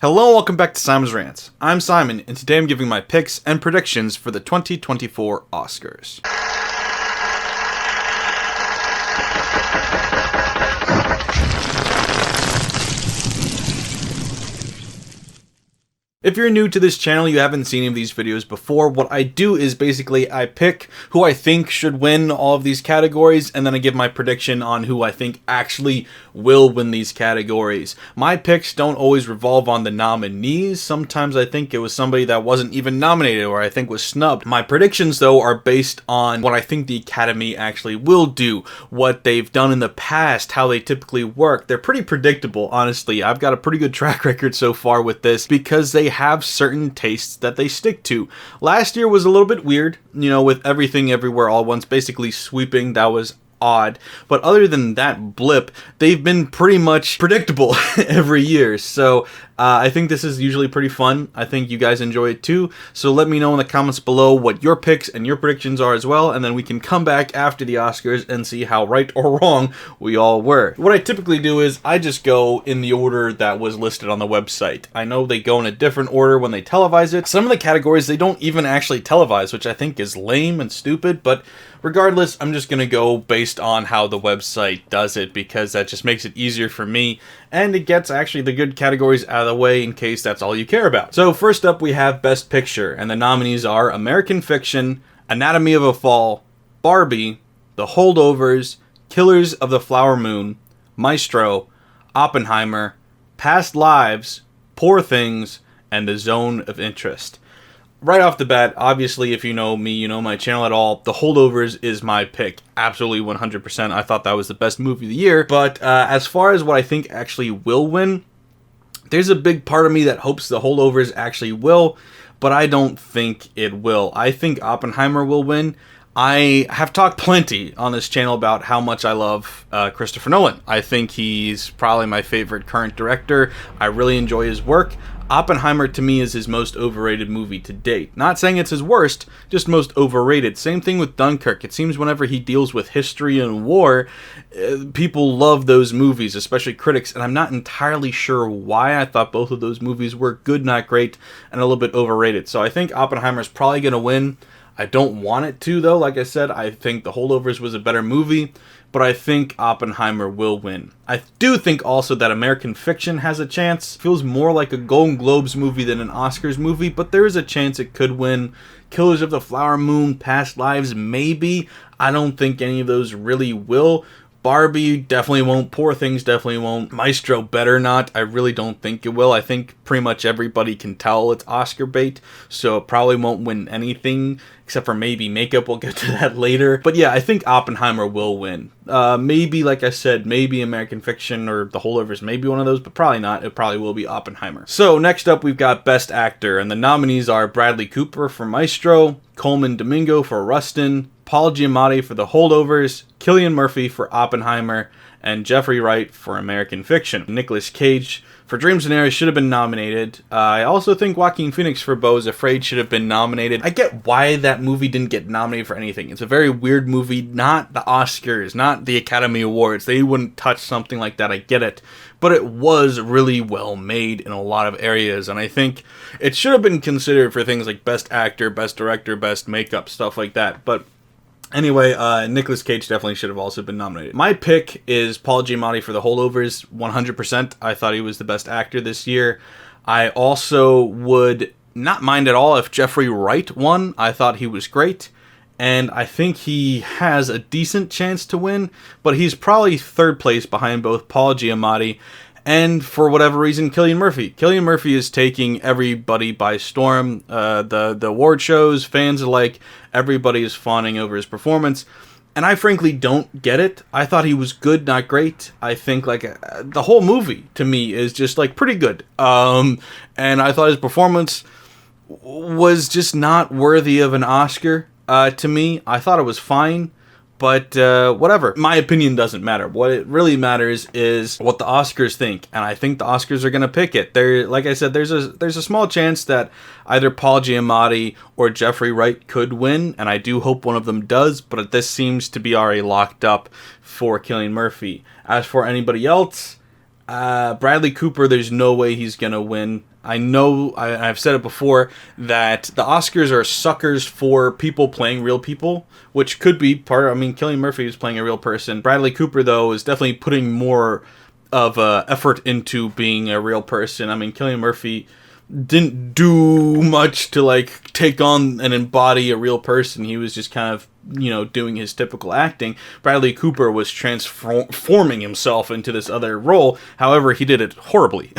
Hello, welcome back to Simon's Rants. I'm Simon, and today I'm giving my picks and predictions for the 2024 Oscars. If you're new to this channel, you haven't seen any of these videos before, what I do is basically I pick who I think should win all of these categories, and then I give my prediction on who I think actually will win these categories. My picks don't always revolve on the nominees. Sometimes I think it was somebody that wasn't even nominated or I think was snubbed. My predictions, though, are based on what I think the Academy actually will do, what they've done in the past, how they typically work. They're pretty predictable, honestly. I've got a pretty good track record so far with this because they have certain tastes that they stick to. Last year was a little bit weird, with Everything Everywhere All at Once basically sweeping. That was odd, but other than that blip, they've been pretty much predictable every year. So I think this is usually pretty fun. I think you guys enjoy it too. So let me know in the comments below what your picks and your predictions are as well, and then we can come back after the Oscars and see how right or wrong we all were. What I typically do is I just go in the order that was listed on the website. I know they go in a different order when they televise it. Some of the categories they don't even actually televise, which I think is lame and stupid, but regardless, I'm just going to go based on how the website does it because that just makes it easier for me, and it gets actually the good categories out of the way in case that's all you care about. So first up we have Best Picture, and the nominees are American Fiction, Anatomy of a Fall, Barbie, The Holdovers, Killers of the Flower Moon, Maestro, Oppenheimer, Past Lives, Poor Things, and The Zone of Interest. Right off the bat, obviously, if you know me, you know my channel at all, The Holdovers is my pick. Absolutely 100%. I thought that was the best movie of the year. But as far as what I think actually will win, there's a big part of me that hopes The Holdovers actually will, but I don't think it will. I think Oppenheimer will win. I have talked plenty on this channel about how much I love Christopher Nolan. I think he's probably my favorite current director. I really enjoy his work. Oppenheimer, to me, is his most overrated movie to date. Not saying it's his worst, just most overrated. Same thing with Dunkirk. It seems whenever he deals with history and war, people love those movies, especially critics, and I'm not entirely sure why. I thought both of those movies were good, not great, and a little bit overrated. So I think Oppenheimer's probably going to win. I don't want it to, though. Like I said, I think The Holdovers was a better movie, but I think Oppenheimer will win. I do think also that American Fiction has a chance. Feels more like a Golden Globes movie than an Oscars movie, but there is a chance it could win. Killers of the Flower Moon, Past Lives, maybe. I don't think any of those really will. Barbie definitely won't. Poor Things definitely won't. Maestro better not. I really don't think it will. I think pretty much everybody can tell it's Oscar bait, so it probably won't win anything, except for maybe makeup. We'll get to that later. But yeah, I think Oppenheimer will win. Maybe, like I said, maybe American Fiction or The Holdovers, maybe one of those, but probably not. It probably will be Oppenheimer. So next up, we've got Best Actor, and the nominees are Bradley Cooper for Maestro, Coleman Domingo for Rustin, Paul Giamatti for The Holdovers, Cillian Murphy for Oppenheimer, and Jeffrey Wright for American Fiction. Nicolas Cage for Dreams and Arrows should have been nominated. I also think Joaquin Phoenix for Beau is Afraid should have been nominated. I get why that movie didn't get nominated for anything. It's a very weird movie, not the Oscars, not the Academy Awards. They wouldn't touch something like that, I get it. But it was really well made in a lot of areas, and I think it should have been considered for things like Best Actor, Best Director, Best Makeup, stuff like that. But anyway, Nicolas Cage definitely should have also been nominated. My pick is Paul Giamatti for The Holdovers, 100%. I thought he was the best actor this year. I also would not mind at all if Jeffrey Wright won. I thought he was great, and I think he has a decent chance to win, but he's probably third place behind both Paul Giamatti and, for whatever reason, Cillian Murphy. Cillian Murphy is taking everybody by storm. The award shows, fans alike, everybody is fawning over his performance. And I frankly don't get it. I thought he was good, not great. I think the whole movie, to me, is just pretty good. And I thought his performance was just not worthy of an Oscar to me. I thought it was fine. But whatever. My opinion doesn't matter. What it really matters is what the Oscars think, and I think the Oscars are going to pick it. Like I said, there's a small chance that either Paul Giamatti or Jeffrey Wright could win, and I do hope one of them does, but this seems to be already locked up for Cillian Murphy. As for anybody else, Bradley Cooper, there's no way he's gonna win. I know, I've said it before, that the Oscars are suckers for people playing real people, which could be part, I mean, Cillian Murphy is playing a real person. Bradley Cooper, though, is definitely putting more of effort into being a real person. I mean, Cillian Murphy didn't do much to, like, take on and embody a real person. He was just kind of, doing his typical acting. Bradley Cooper was transforming himself into this other role. However, he did it horribly.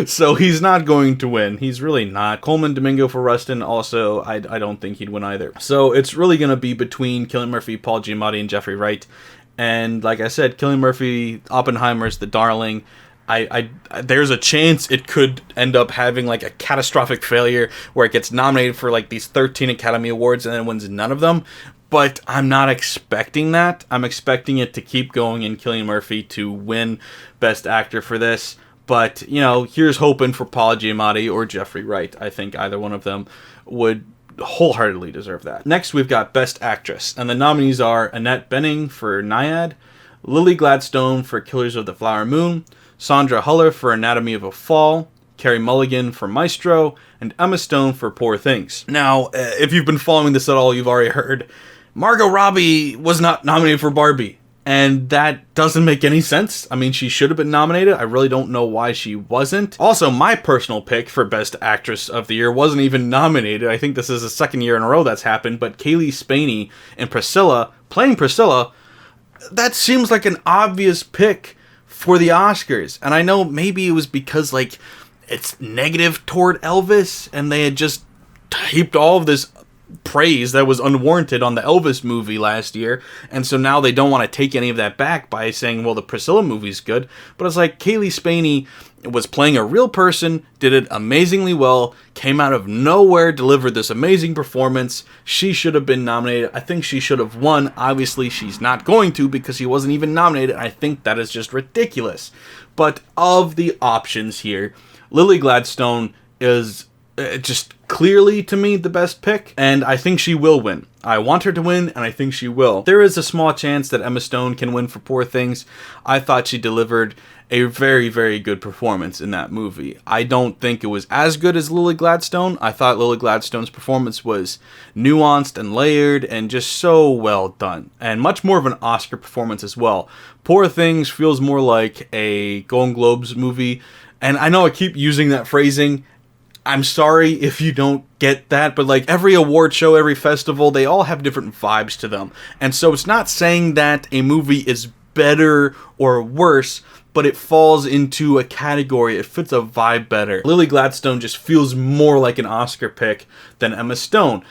So he's not going to win. He's really not. Coleman Domingo for Rustin, also, I don't think he'd win either. So it's really going to be between Cillian Murphy, Paul Giamatti, and Jeffrey Wright. And like I said, Cillian Murphy, Oppenheimer's the darling. There's a chance it could end up having like a catastrophic failure where it gets nominated for like these 13 Academy Awards and then wins none of them. But I'm not expecting that. I'm expecting it to keep going and Cillian Murphy to win Best Actor for this. But, here's hoping for Paul Giamatti or Jeffrey Wright. I think either one of them would wholeheartedly deserve that. Next, we've got Best Actress. And the nominees are Annette Bening for Nyad, Lily Gladstone for Killers of the Flower Moon, Sandra Huller for Anatomy of a Fall, Carey Mulligan for Maestro, and Emma Stone for Poor Things. Now, if you've been following this at all, you've already heard Margot Robbie was not nominated for Barbie. And that doesn't make any sense. I mean, she should have been nominated. I really don't know why she wasn't. Also, my personal pick for Best Actress of the Year wasn't even nominated. I think this is the second year in a row that's happened. But Kaylee Spaney in Priscilla, playing Priscilla, that seems like an obvious pick for the Oscars. And I know maybe it was because, like, it's negative toward Elvis, and they had just heaped all of this praise that was unwarranted on the Elvis movie last year, and so now they don't want to take any of that back by saying, well, the Priscilla movie's good. But it's like Kaylee Spaney was playing a real person, did it amazingly well, came out of nowhere, delivered this amazing performance. She should have been nominated. I think she should have won. Obviously, she's not going to because she wasn't even nominated. I think that is just ridiculous. But of the options here, Lily Gladstone is just clearly, to me, the best pick, and I think she will win. I want her to win, and I think she will. There is a small chance that Emma Stone can win for Poor Things. I thought she delivered a very, very good performance in that movie. I don't think it was as good as Lily Gladstone. I thought Lily Gladstone's performance was nuanced and layered and just so well done, and much more of an Oscar performance as well. Poor Things feels more like a Golden Globes movie, and I know I keep using that phrasing. I'm sorry if you don't get that, but like every award show, every festival, they all have different vibes to them. And so it's not saying that a movie is better or worse, but it falls into a category. It fits a vibe better. Lily Gladstone just feels more like an Oscar pick than Emma Stone.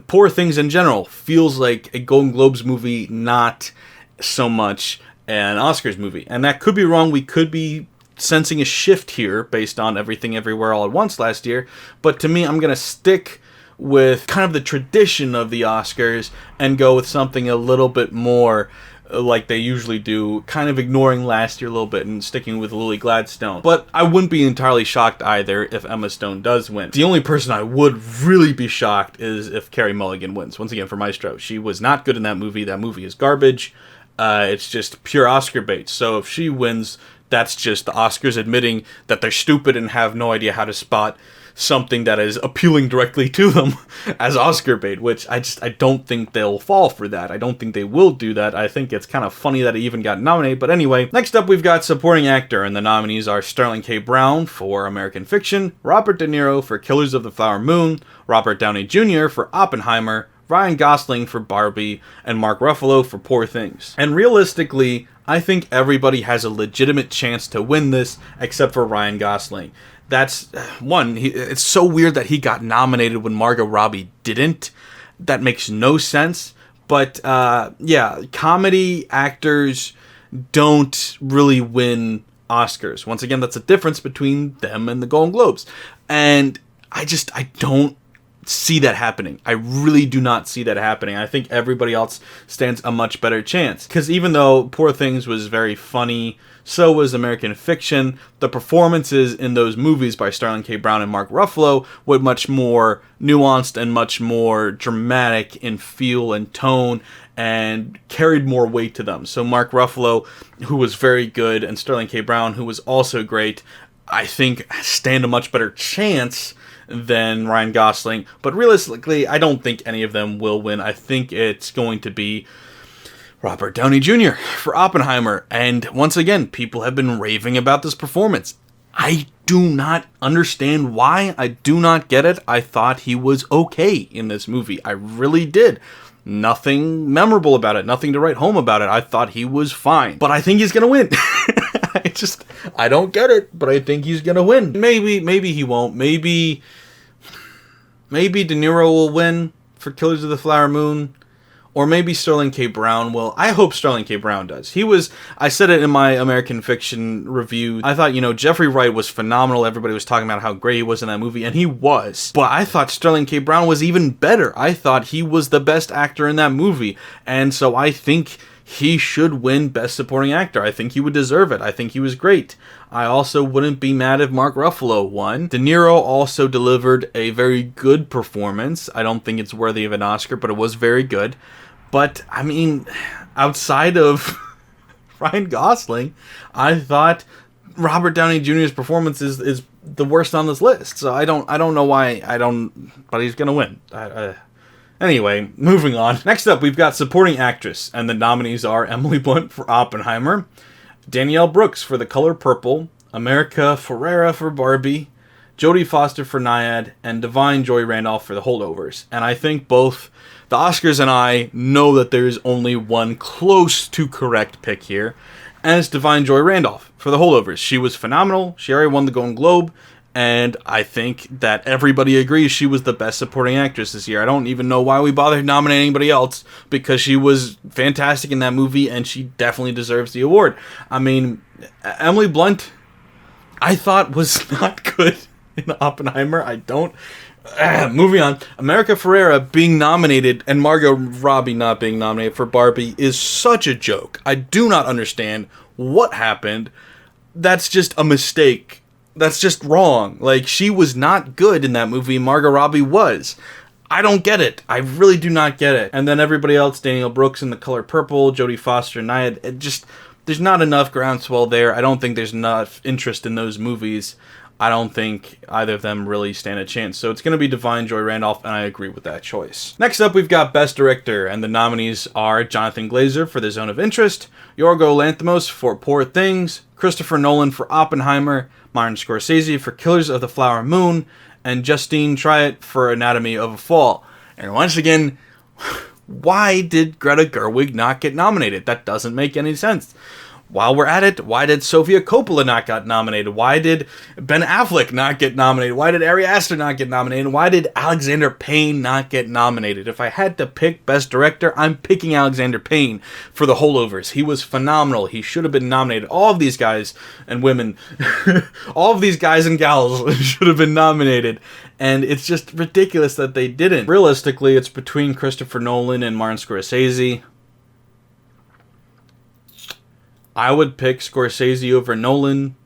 Poor Things in general feels like a Golden Globes movie, not so much an Oscars movie. And that could be wrong. We could be sensing a shift here based on Everything Everywhere All at Once last year, but to me, I'm going to stick with kind of the tradition of the Oscars and go with something a little bit more like they usually do, kind of ignoring last year a little bit and sticking with Lily Gladstone. But I wouldn't be entirely shocked either if Emma Stone does win. The only person I would really be shocked is if Carey Mulligan wins, once again for Maestro. She was not good in that movie. That movie is garbage. It's just pure Oscar bait. So if she wins, that's just the Oscars admitting that they're stupid and have no idea how to spot something that is appealing directly to them as Oscar bait, which I don't think they'll fall for that. I don't think they will do that. I think it's kind of funny that it even got nominated. But anyway, next up we've got Supporting Actor, and the nominees are Sterling K. Brown for American Fiction, Robert De Niro for Killers of the Flower Moon, Robert Downey Jr. for Oppenheimer, Ryan Gosling for Barbie, and Mark Ruffalo for Poor Things. And realistically, I think everybody has a legitimate chance to win this except for Ryan Gosling. That's one, it's so weird that he got nominated when Margot Robbie didn't. That makes no sense. But yeah, comedy actors don't really win Oscars. Once again, that's a difference between them and the Golden Globes. And I don't see that happening. I really do not see that happening. I think everybody else stands a much better chance. Because even though Poor Things was very funny, so was American Fiction, the performances in those movies by Sterling K. Brown and Mark Ruffalo were much more nuanced and much more dramatic in feel and tone and carried more weight to them. So Mark Ruffalo, who was very good, and Sterling K. Brown, who was also great, I think stand a much better chance than Ryan Gosling. But realistically, I don't think any of them will win. I think it's going to be Robert Downey Jr. for Oppenheimer. And once again, people have been raving about this performance. I do not understand why. I do not get it. I thought he was okay in this movie. I really did. Nothing memorable about it. Nothing to write home about it. I thought he was fine. But I think he's going to win. I don't get it, but I think he's going to win. Maybe he won't. Maybe De Niro will win for Killers of the Flower Moon. Or maybe Sterling K. Brown will. I hope Sterling K. Brown does. I said it in my American Fiction review. I thought, Jeffrey Wright was phenomenal. Everybody was talking about how great he was in that movie, and he was. But I thought Sterling K. Brown was even better. I thought he was the best actor in that movie. And so I think he should win Best Supporting Actor. I think he would deserve it. I think he was great. I also wouldn't be mad if Mark Ruffalo won. De Niro also delivered a very good performance. I don't think it's worthy of an Oscar, but it was very good. But, I mean, outside of Ryan Gosling, I thought Robert Downey Jr.'s performance is the worst on this list. So I don't know why but he's going to win. Anyway, moving on. Next up, we've got Supporting Actress, and the nominees are Emily Blunt for Oppenheimer, Danielle Brooks for The Color Purple, America Ferrera for Barbie, Jodie Foster for Nyad, and Divine Joy Randolph for The Holdovers. And I think both the Oscars and I know that there is only one close to correct pick here, and it's Divine Joy Randolph for The Holdovers. She was phenomenal. She already won the Golden Globe, and I think that everybody agrees she was the best supporting actress this year. I don't even know why we bothered nominating anybody else, because she was fantastic in that movie, and she definitely deserves the award. I mean, Emily Blunt, I thought was not good in Oppenheimer. Moving on. America Ferrera being nominated and Margot Robbie not being nominated for Barbie is such a joke. I do not understand what happened. That's just a mistake. That's just wrong. Like, she was not good in that movie. Margot Robbie was. I don't get it. I really do not get it. And then everybody else, Danielle Brooks in The Color Purple, Jodie Foster, Nyad, there's not enough groundswell there. I don't think there's enough interest in those movies. I don't think either of them really stand a chance. So it's going to be Divine Joy Randolph, and I agree with that choice. Next up, we've got Best Director, and the nominees are Jonathan Glazer for The Zone of Interest, Yorgos Lanthimos for Poor Things, Christopher Nolan for Oppenheimer, Martin Scorsese for Killers of the Flower Moon, and Justine Triet for Anatomy of a Fall. And once again, why did Greta Gerwig not get nominated? That doesn't make any sense. While we're at it, why did Sofia Coppola not get nominated? Why did Ben Affleck not get nominated? Why did Ari Aster not get nominated? Why did Alexander Payne not get nominated? If I had to pick Best Director, I'm picking Alexander Payne for The Holdovers. He was phenomenal. He should have been nominated. All of these guys and women, all of these guys and gals should have been nominated. And it's just ridiculous that they didn't. Realistically, it's between Christopher Nolan and Martin Scorsese. I would pick Scorsese over Nolan,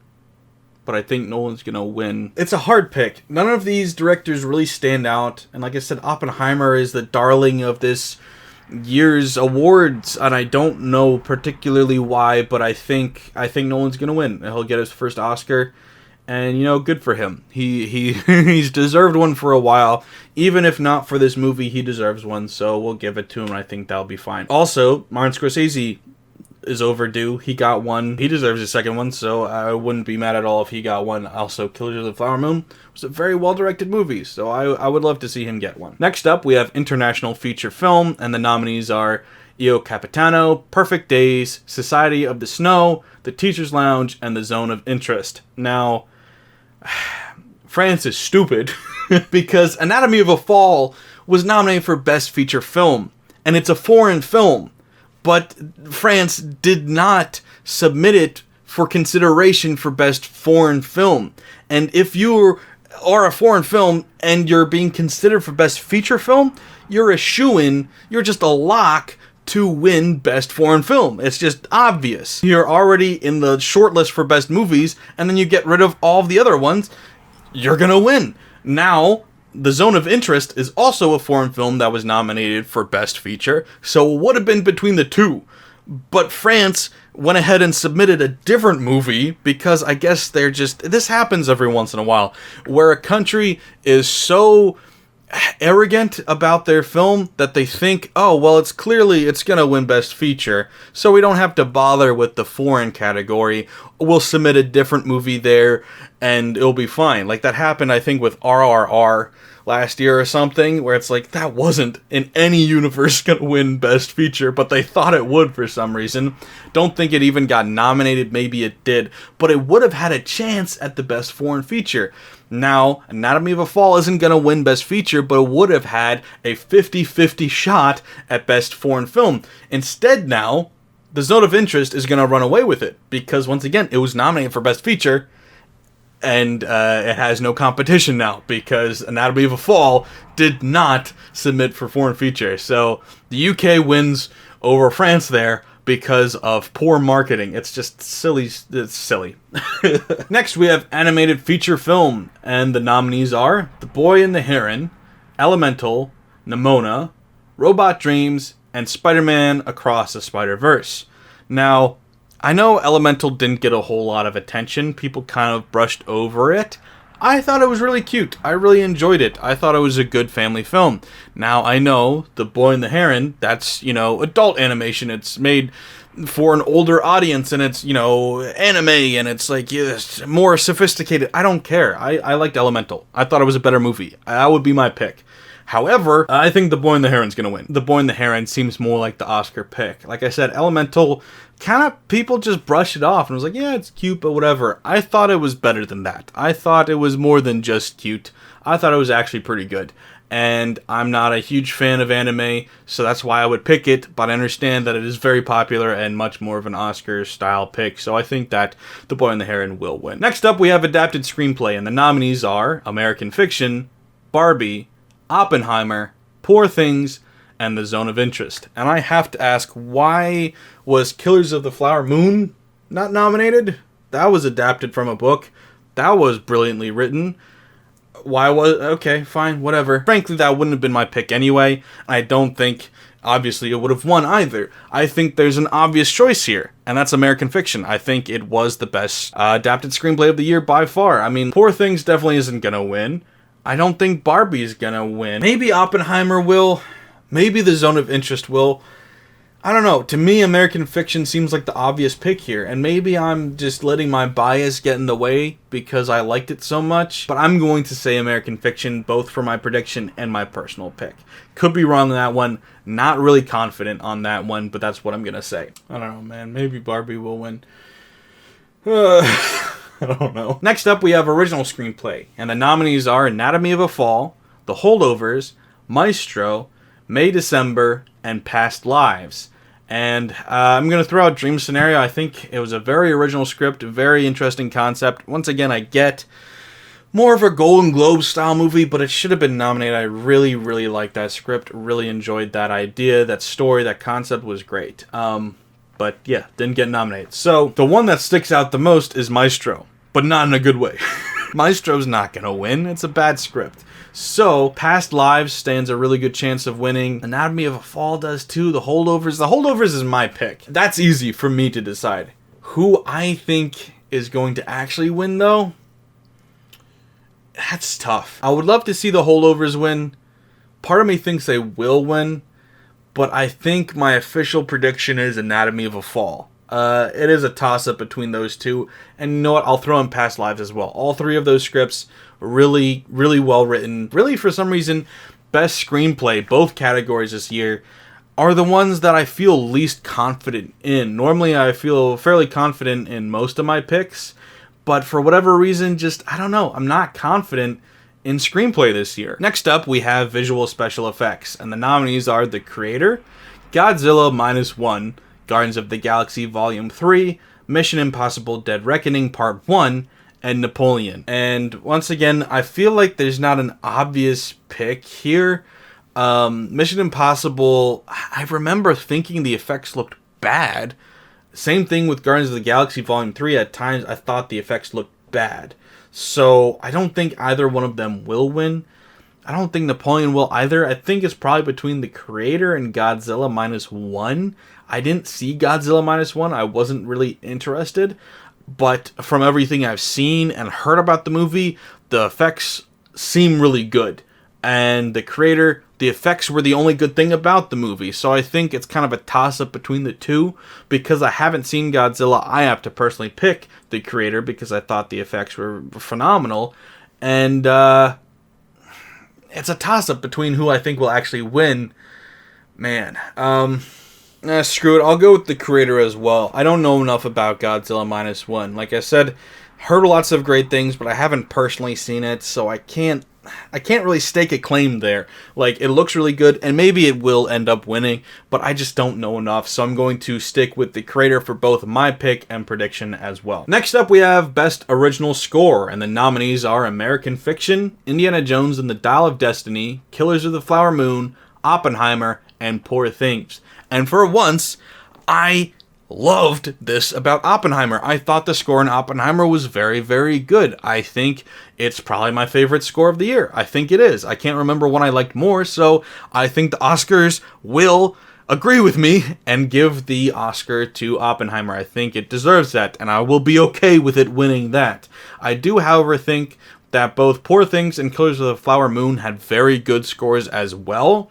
but I think Nolan's going to win. It's a hard pick. None of these directors really stand out. And like I said, Oppenheimer is the darling of this year's awards, and I don't know particularly why, but I think Nolan's going to win. He'll get his first Oscar, and, good for him. He's deserved one for a while. Even if not for this movie, he deserves one, so we'll give it to him, and I think that'll be fine. Also, Martin Scorsese is overdue. He got one. He deserves his second one, so I wouldn't be mad at all if he got one. Also, Killers of the Flower Moon was a very well-directed movie, so I would love to see him get one. Next up, we have International Feature Film, and the nominees are Io Capitano, Perfect Days, Society of the Snow, The Teacher's Lounge, and The Zone of Interest. Now, France is stupid because Anatomy of a Fall was nominated for Best Feature Film, and it's a foreign film. But France did not submit it for consideration for Best Foreign Film. And if you are a foreign film and you're being considered for Best Feature Film, you're a shoo-in, you're just a lock to win Best Foreign Film. It's just obvious. You're already in the shortlist for Best Movies, and then you get rid of all of the other ones, you're gonna win. Now, The Zone of Interest is also a foreign film that was nominated for Best Feature, so it would have been between the two. But France went ahead and submitted a different movie because I guess they're just... This happens every once in a while, where a country is so arrogant about their film that they think, oh, well, it's gonna win Best Feature, so we don't have to bother with the foreign category. We'll submit a different movie there, and it'll be fine. Like, that happened, I think, with RRR last year or something, where it's like, that wasn't in any universe gonna win Best Feature, but they thought it would for some reason. Don't think it even got nominated, maybe it did, but it would have had a chance at the Best Foreign Feature. Now, Anatomy of a Fall isn't gonna win Best Feature, but it would have had a 50-50 shot at Best Foreign Film. Instead now, The Zone of Interest is gonna run away with it, because once again, it was nominated for Best Feature, and it has no competition now, because Anatomy of a Fall did not submit for foreign feature. So the UK wins over France there because of poor marketing. It's just silly. It's silly. Next, we have animated feature film, and the nominees are The Boy and the Heron, Elemental, Nimona, Robot Dreams, and Spider-Man Across the Spider-Verse. Now, I know Elemental didn't get a whole lot of attention. People kind of brushed over it. I thought it was really cute. I really enjoyed it. I thought it was a good family film. Now, I know The Boy and the Heron, that's, adult animation. It's made for an older audience, and it's, anime, and it's like, yes, more sophisticated. I don't care. I liked Elemental. I thought it was a better movie. That would be my pick. However, I think The Boy and the Heron's gonna win. The Boy and the Heron seems more like the Oscar pick. Like I said, Elemental, kind of, people just brush it off and was like, yeah, it's cute, but whatever. I thought it was better than that. I thought it was more than just cute. I thought it was actually pretty good. And I'm not a huge fan of anime, so that's why I would pick it, but I understand that it is very popular and much more of an Oscar-style pick, so I think that The Boy and the Heron will win. Next up, we have Adapted Screenplay, and the nominees are American Fiction, Barbie, Oppenheimer, Poor Things, and The Zone of Interest. And I have to ask, why was Killers of the Flower Moon not nominated? That was adapted from a book. That was brilliantly written. Okay, fine, whatever. Frankly, that wouldn't have been my pick anyway. I don't think, obviously, it would have won either. I think there's an obvious choice here, and that's American Fiction. I think it was the best adapted screenplay of the year by far. I mean, Poor Things definitely isn't gonna win. I don't think Barbie is gonna win. Maybe Oppenheimer will. Maybe The Zone of Interest will. I don't know. To me, American Fiction seems like the obvious pick here. And maybe I'm just letting my bias get in the way because I liked it so much. But I'm going to say American Fiction, both for my prediction and my personal pick. Could be wrong on that one. Not really confident on that one, but that's what I'm going to say. I don't know, man. Maybe Barbie will win. I don't know. Next up, we have Original Screenplay, and the nominees are Anatomy of a Fall, The Holdovers, Maestro, May December, and Past Lives. And I'm going to throw out Dream Scenario. I think it was a very original script, very interesting concept. Once again, I get more of a Golden Globe style movie, but it should have been nominated. I really, really liked that script, really enjoyed that idea, that story, that concept was great. But yeah, didn't get nominated. So the one that sticks out the most is Maestro, but not in a good way. Maestro's not gonna win. It's a bad script. So Past Lives stands a really good chance of winning. Anatomy of a Fall does too. The Holdovers is my pick. That's easy for me to decide. Who I think is going to actually win though? That's tough. I would love to see The Holdovers win. Part of me thinks they will win. But I think my official prediction is Anatomy of a Fall. It is a toss-up between those two. And you know what? I'll throw in Past Lives as well. All three of those scripts, really, really well written. Really, for some reason, best screenplay, both categories this year, are the ones that I feel least confident in. Normally, I feel fairly confident in most of my picks. But for whatever reason, I don't know. I'm not confident in screenplay this year. Next up, we have visual special effects, and the nominees are The Creator, Godzilla -1, Guardians of the Galaxy Volume 3, Mission Impossible Dead Reckoning Part 1, and Napoleon. And once again, I feel like there's not an obvious pick here. Mission Impossible, I remember thinking the effects looked bad. Same thing with Guardians of the Galaxy Volume 3. At times, I thought the effects looked bad. So I don't think either one of them will win. I don't think Napoleon will either. I think it's probably between the creator and Godzilla minus one. I didn't see Godzilla minus one. I wasn't really interested. But from everything I've seen and heard about the movie, the effects seem really good. And the creator, the effects were the only good thing about the movie. So I think it's kind of a toss-up between the two. Because I haven't seen Godzilla, I have to personally pick the creator because I thought the effects were phenomenal. And it's a toss-up between who I think will actually win. Man, screw it. I'll go with the creator as well. I don't know enough about Godzilla minus one. Like I said, heard lots of great things, but I haven't personally seen it, so I can't really stake a claim there. Like, it looks really good, and maybe it will end up winning, but I just don't know enough, so I'm going to stick with the creator for both my pick and prediction as well. Next up, we have Best Original Score, and the nominees are American Fiction, Indiana Jones and the Dial of Destiny, Killers of the Flower Moon, Oppenheimer, and Poor Things. And for once, I loved this about Oppenheimer. I thought the score in Oppenheimer was very, very good. I think it's probably my favorite score of the year. I think it is. I can't remember one I liked more, so I think the Oscars will agree with me and give the Oscar to Oppenheimer. I think it deserves that, and I will be okay with it winning that. I do, however, think that both Poor Things and Killers of the Flower Moon had very good scores as well.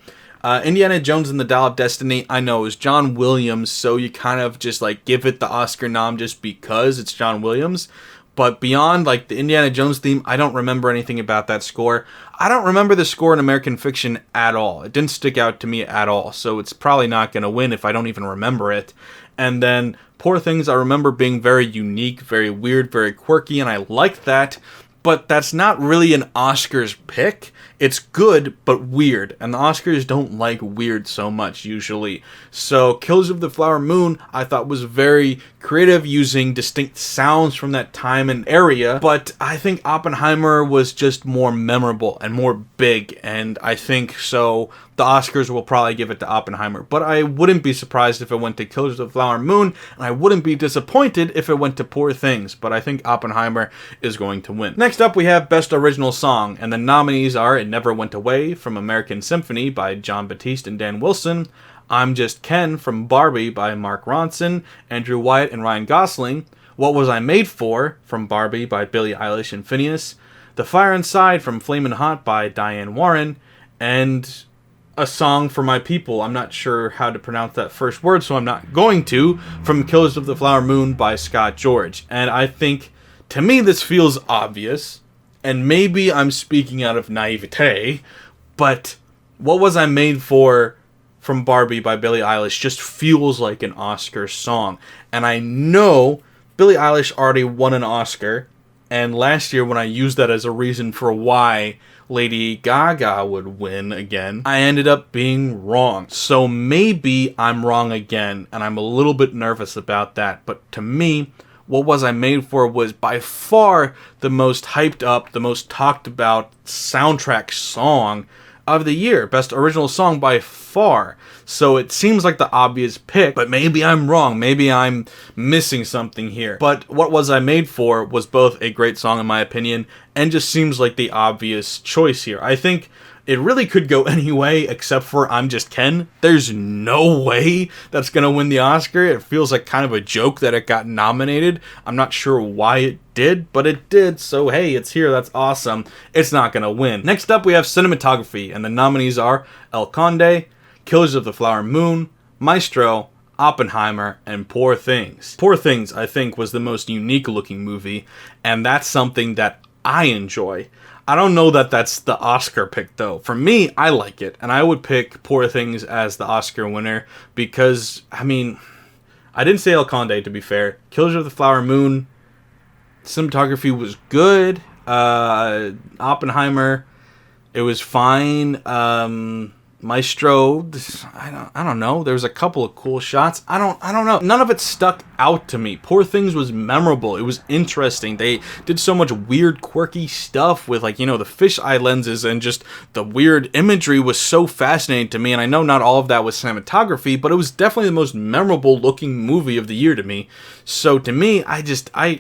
Indiana Jones and the Dial of Destiny, I know, is John Williams, so you kind of just, like, give it the Oscar nom just because it's John Williams. But beyond, like, the Indiana Jones theme, I don't remember anything about that score. I don't remember the score in American Fiction at all. It didn't stick out to me at all, so it's probably not going to win if I don't even remember it. And then Poor Things, I remember being very unique, very weird, very quirky, and I liked that. But that's not really an Oscars pick. It's good, but weird. And the Oscars don't like weird so much, usually. So, Killers of the Flower Moon, I thought was very creative, using distinct sounds from that time and area. But I think Oppenheimer was just more memorable and more big. And I think so the Oscars will probably give it to Oppenheimer. But I wouldn't be surprised if it went to Killers of the Flower Moon. And I wouldn't be disappointed if it went to Poor Things. But I think Oppenheimer is going to win. Next up, we have Best Original Song. And the nominees are It Never Went Away from American Symphony by Jon Batiste and Dan Wilson, I'm Just Ken from Barbie by Mark Ronson, Andrew Wyatt and Ryan Gosling, What Was I Made For from Barbie by Billie Eilish and Phineas, The Fire Inside from Flamin' Hot by Diane Warren, and A Song for My People, I'm not sure how to pronounce that first word, so I'm not going to, from Killers of the Flower Moon by Scott George. And I think, to me, this feels obvious. And maybe I'm speaking out of naivete, but What Was I Made For from Barbie by Billie Eilish just feels like an Oscar song. And I know Billie Eilish already won an Oscar, and last year when I used that as a reason for why Lady Gaga would win again, I ended up being wrong. So maybe I'm wrong again, and I'm a little bit nervous about that. But to me, What Was I Made For was by far the most hyped up, the most talked about soundtrack song of the year. Best Original Song by far. So it seems like the obvious pick, but maybe I'm wrong. Maybe I'm missing something here. But What Was I Made For was both a great song in my opinion, and just seems like the obvious choice here. I think it really could go any way except for I'm Just Ken. There's no way that's going to win the Oscar. It feels like kind of a joke that it got nominated. I'm not sure why it did, but it did. So hey, it's here. That's awesome. It's not going to win. Next up, we have Cinematography, and the nominees are El Conde, Killers of the Flower Moon, Maestro, Oppenheimer, and Poor Things. Poor Things, I think, was the most unique looking movie, and that's something that I enjoy. I don't know that that's the Oscar pick, though. For me, I like it, and I would pick Poor Things as the Oscar winner because, I mean, I didn't say El Conde, to be fair. Killers of the Flower Moon, cinematography was good. Oppenheimer, it was fine. Maestro, I don't know. There's a couple of cool shots. I don't know. None of it stuck out to me. Poor Things was memorable. It was interesting. They did so much weird, quirky stuff with, like, you know, the fisheye lenses, and just the weird imagery was so fascinating to me. And I know not all of that was cinematography, but it was definitely the most memorable looking movie of the year to me. So to me, I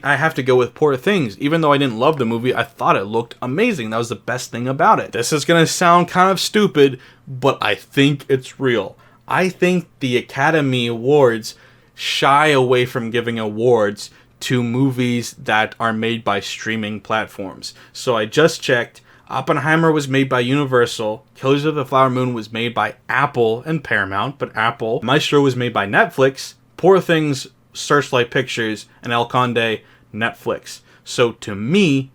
have to go with Poor Things. Even though I didn't love the movie, I thought it looked amazing. That was the best thing about it. This is gonna sound kind of stupid, but I think it's real. I think the Academy Awards shy away from giving awards to movies that are made by streaming platforms. So I just checked. Oppenheimer was made by Universal. Killers of the Flower Moon was made by Apple and Paramount, but Apple. Maestro was made by Netflix. Poor Things, Searchlight Pictures, and El Conde, Netflix. So to me,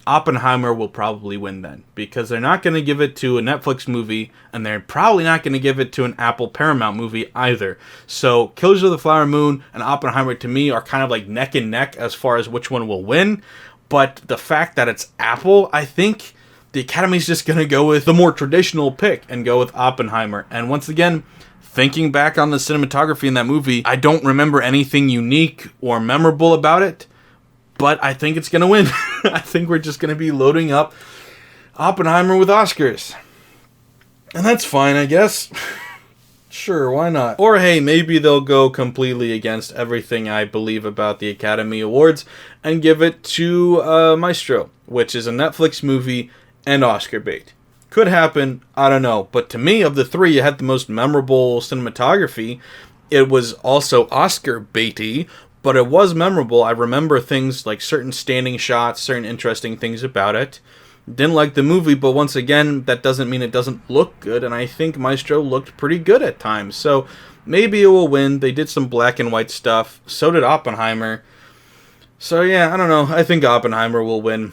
Oppenheimer will probably win then, because they're not going to give it to a Netflix movie, and they're probably not going to give it to an Apple Paramount movie either. So Killers of the Flower Moon and Oppenheimer to me are kind of like neck and neck as far as which one will win. But the fact that it's Apple, I think the Academy's just going to go with the more traditional pick and go with Oppenheimer. And once again, thinking back on the cinematography in that movie, I don't remember anything unique or memorable about it. But I think it's going to win. I think we're just going to be loading up Oppenheimer with Oscars. And that's fine, I guess. Sure, why not? Or hey, maybe they'll go completely against everything I believe about the Academy Awards and give it to Maestro, which is a Netflix movie and Oscar bait. Could happen, I don't know. But to me, of the three, it had the most memorable cinematography. It was also Oscar baity, but it was memorable. I remember things like certain standing shots, certain interesting things about it. Didn't like the movie, but once again, that doesn't mean it doesn't look good, and I think Maestro looked pretty good at times. So maybe it will win. They did some black and white stuff. So did Oppenheimer. So yeah, I don't know. I think Oppenheimer will win.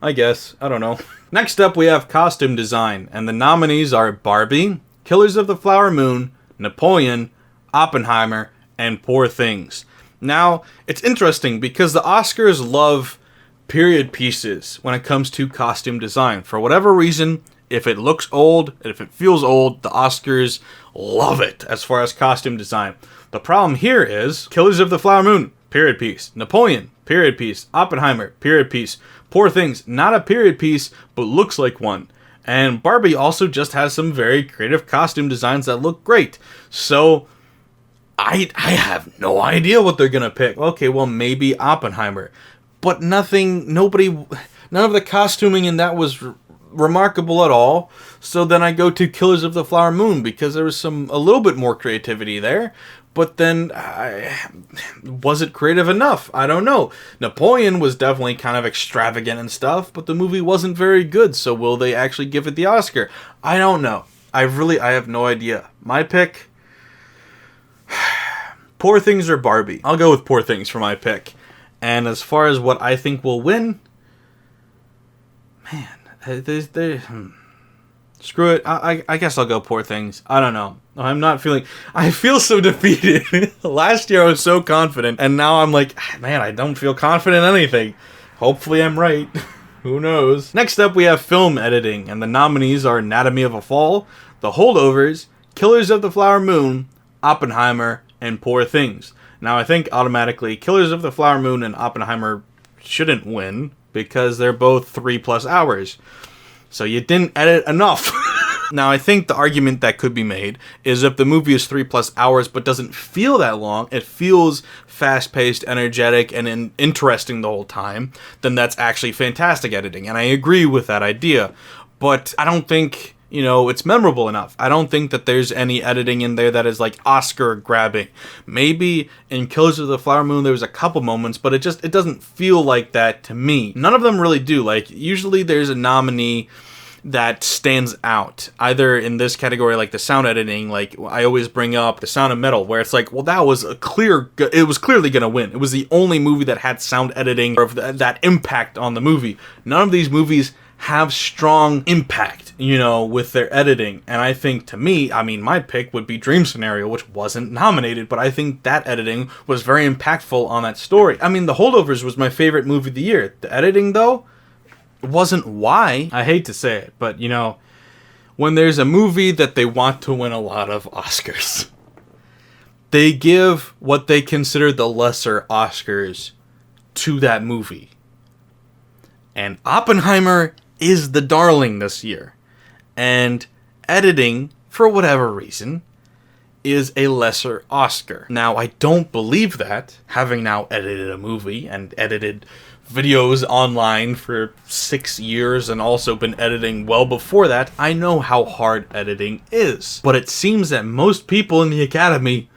I guess. I don't know. Next up, we have costume design, and the nominees are Barbie, Killers of the Flower Moon, Napoleon, Oppenheimer, and Poor Things. Now, it's interesting because the Oscars love period pieces when it comes to costume design. For whatever reason, if it looks old, if it feels old, the Oscars love it as far as costume design. The problem here is Killers of the Flower Moon, period piece. Napoleon, period piece. Oppenheimer, period piece. Poor Things, not a period piece, but looks like one. And Barbie also just has some very creative costume designs that look great. So I have no idea what they're gonna pick. Okay, well, maybe Oppenheimer, but none of the costuming in that was remarkable at all. So then I go to Killers of the Flower Moon because there was a little bit more creativity there. But then, was it creative enough? I don't know. Napoleon was definitely kind of extravagant and stuff, but the movie wasn't very good. So will they actually give it the Oscar? I don't know. I have no idea. My pick, Poor Things or Barbie. I'll go with Poor Things for my pick. And as far as what I think will win, man, screw it. I guess I'll go Poor Things. I don't know. I feel so defeated. Last year I was so confident, and now I'm like, man, I don't feel confident in anything. Hopefully I'm right. Who knows? Next up, we have film editing, and the nominees are Anatomy of a Fall, The Holdovers, Killers of the Flower Moon, Oppenheimer, and Poor Things. Now, I think automatically Killers of the Flower Moon and Oppenheimer shouldn't win because they're both 3+ hours. So you didn't edit enough. Now, I think the argument that could be made is if the movie is 3+ hours but doesn't feel that long, it feels fast-paced, energetic, and interesting the whole time, then that's actually fantastic editing. And I agree with that idea. But I don't think, it's memorable enough. I don't think that there's any editing in there that is like Oscar-grabbing. Maybe in Killers of the Flower Moon there was a couple moments, but it doesn't feel like that to me. None of them really do. Like, usually there's a nominee that stands out, either in this category, like the sound editing. Like, I always bring up The Sound of Metal, where it's like, well, that was it was clearly gonna win. It was the only movie that had sound editing or that impact on the movie. None of these movies have strong impact, with their editing. And I think, to me, my pick would be Dream Scenario, which wasn't nominated, but I think that editing was very impactful on that story. The Holdovers was my favorite movie of the year. The editing, though, wasn't why. I hate to say it, but when there's a movie that they want to win a lot of Oscars, they give what they consider the lesser Oscars to that movie. And Oppenheimer is the darling this year. And editing, for whatever reason, is a lesser Oscar. Now, I don't believe that, having now edited a movie and edited videos online for 6 years and also been editing well before that, I know how hard editing is. But it seems that most people in the Academy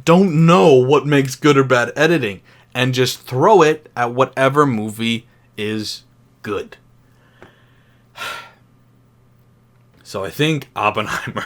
don't know what makes good or bad editing and just throw it at whatever movie is good. So I think Oppenheimer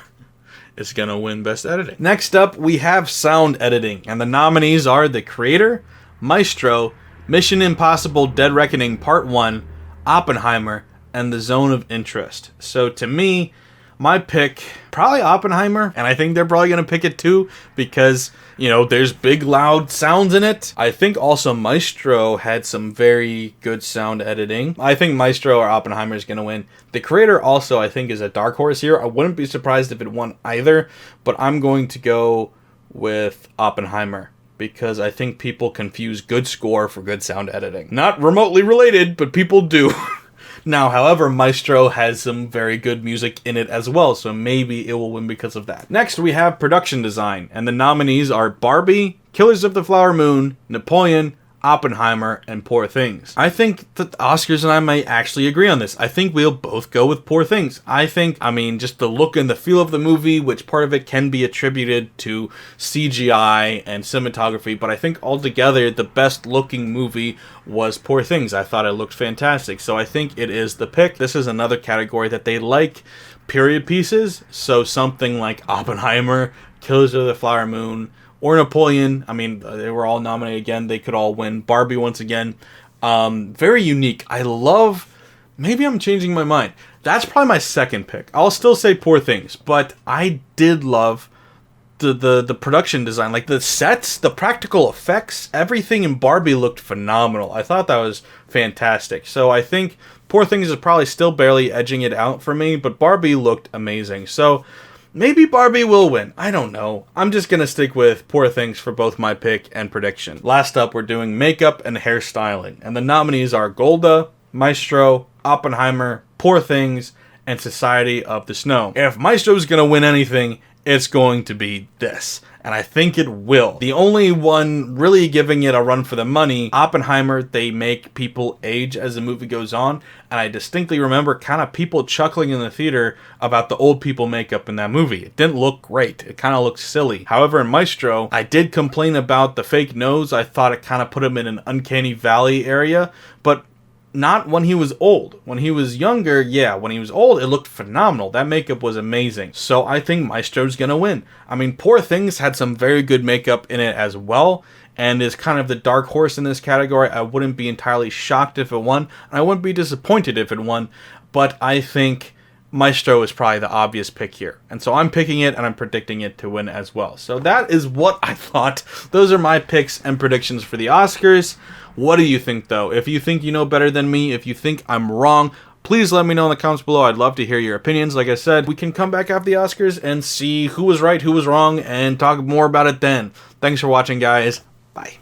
is going to win Best Editing. Next up, we have Sound Editing, and the nominees are The Creator, Maestro, Mission Impossible Dead Reckoning Part 1, Oppenheimer, and The Zone of Interest. So to me, my pick, probably Oppenheimer, and I think they're probably going to pick it too, because, you know, there's big loud sounds in it. I think also Maestro had some very good sound editing. I think Maestro or Oppenheimer is going to win. The Creator also, I think, is a dark horse here. I wouldn't be surprised if it won either, but I'm going to go with Oppenheimer, because I think people confuse good score for good sound editing. Not remotely related, but people do. Now, however, Maestro has some very good music in it as well, so maybe it will win because of that. Next, we have Production Design, and the nominees are Barbie, Killers of the Flower Moon, Napoleon, Oppenheimer, and Poor Things. I think that the Oscars and I might actually agree on this. I think we'll both go with Poor Things. I mean, just the look and the feel of the movie, which part of it can be attributed to CGI and cinematography, but I think altogether the best looking movie was Poor Things. I thought it looked fantastic, so I think it is the pick. This is another category that they like period pieces, so something like Oppenheimer, Killers of the Flower Moon, or Napoleon. I mean, they were all nominated again. They could all win. Barbie once again. Very unique. I love... Maybe I'm changing my mind. That's probably my second pick. I'll still say Poor Things, but I did love the production design. Like the sets, the practical effects, everything in Barbie looked phenomenal. I thought that was fantastic. So I think Poor Things is probably still barely edging it out for me, but Barbie looked amazing. So maybe Barbie will win. I don't know. I'm just going to stick with Poor Things for both my pick and prediction. Last up, we're doing makeup and hairstyling. And the nominees are Golda, Maestro, Oppenheimer, Poor Things, and Society of the Snow. If Maestro's going to win anything, it's going to be this. And I think it will. The only one really giving it a run for the money, Oppenheimer, they make people age as the movie goes on. And I distinctly remember kind of people chuckling in the theater about the old people makeup in that movie. It didn't look great. It kind of looked silly. However, in Maestro, I did complain about the fake nose. I thought it kind of put him in an uncanny valley area. But not when he was old. When he was younger, yeah. When he was old, it looked phenomenal. That makeup was amazing. So I think Maestro's gonna win. I mean, Poor Things had some very good makeup in it as well, and is kind of the dark horse in this category. I wouldn't be entirely shocked if it won, and I wouldn't be disappointed if it won, but I think Maestro is probably the obvious pick here. And so I'm picking it, and I'm predicting it to win as well. So that is what I thought. Those are my picks and predictions for the Oscars. What do you think, though? If you think you know better than me, if you think I'm wrong, please let me know in the comments below. I'd love to hear your opinions. Like I said, we can come back after the Oscars and see who was right, who was wrong, and talk more about it then. Thanks for watching, guys. Bye.